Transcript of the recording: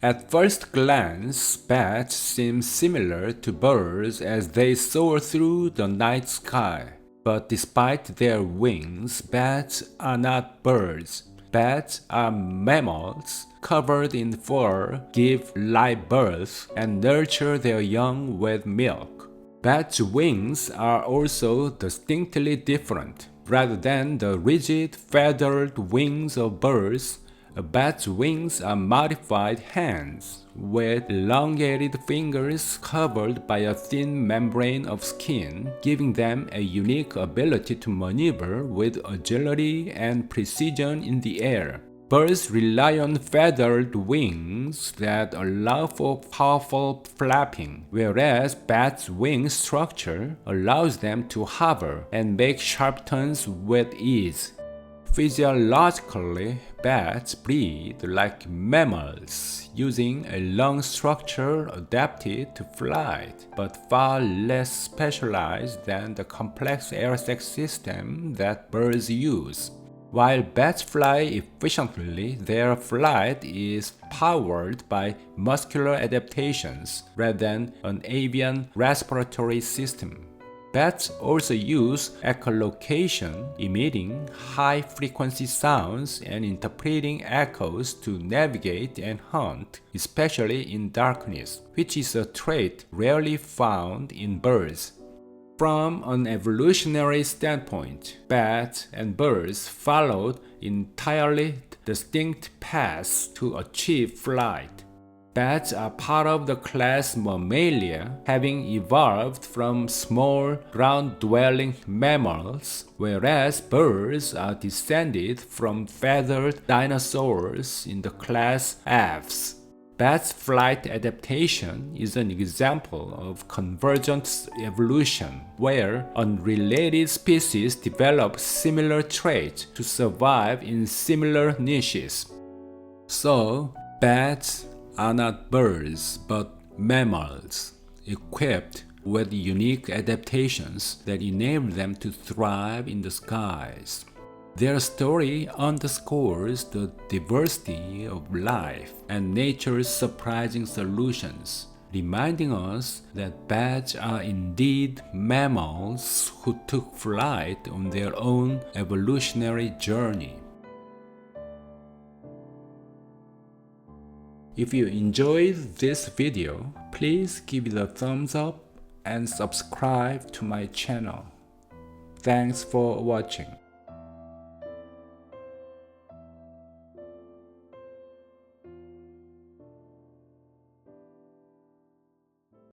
At first glance, bats seem similar to birds as they soar through the night sky. But despite their wings, bats are not birds. Bats are mammals covered in fur, give live birth, and nurture their young with milk. Bats' wings are also distinctly different. Rather than the rigid, feathered wings of birds, a bat's wings are modified hands with elongated fingers covered by a thin membrane of skin, giving them a unique ability to maneuver with agility and precision in the air. Birds rely on feathered wings that allow for powerful flapping, whereas bats' wing structure allows them to hover and make sharp turns with ease. Physiologically, bats breathe like mammals, using a lung structure adapted to flight, but far less specialized than the complex air-sac system that birds use. While bats fly efficiently, their flight is powered by muscular adaptations rather than an avian respiratory system. Bats also use echolocation, emitting high-frequency sounds and interpreting echoes to navigate and hunt, especially in darkness, which is a trait rarely found in birds. From an evolutionary standpoint, bats and birds followed entirely distinct paths to achieve flight. Bats are part of the class Mammalia, having evolved from small ground-dwelling mammals, whereas birds are descended from feathered dinosaurs in the class Aves. Bats' flight adaptation is an example of convergent evolution, where unrelated species develop similar traits to survive in similar niches. So, bats are not birds, but mammals, equipped with unique adaptations that enable them to thrive in the skies. Their story underscores the diversity of life and nature's surprising solutions, reminding us that bats are indeed mammals who took flight on their own evolutionary journey. If you enjoyed this video, please give it a thumbs up and subscribe to my channel. Thanks for watching.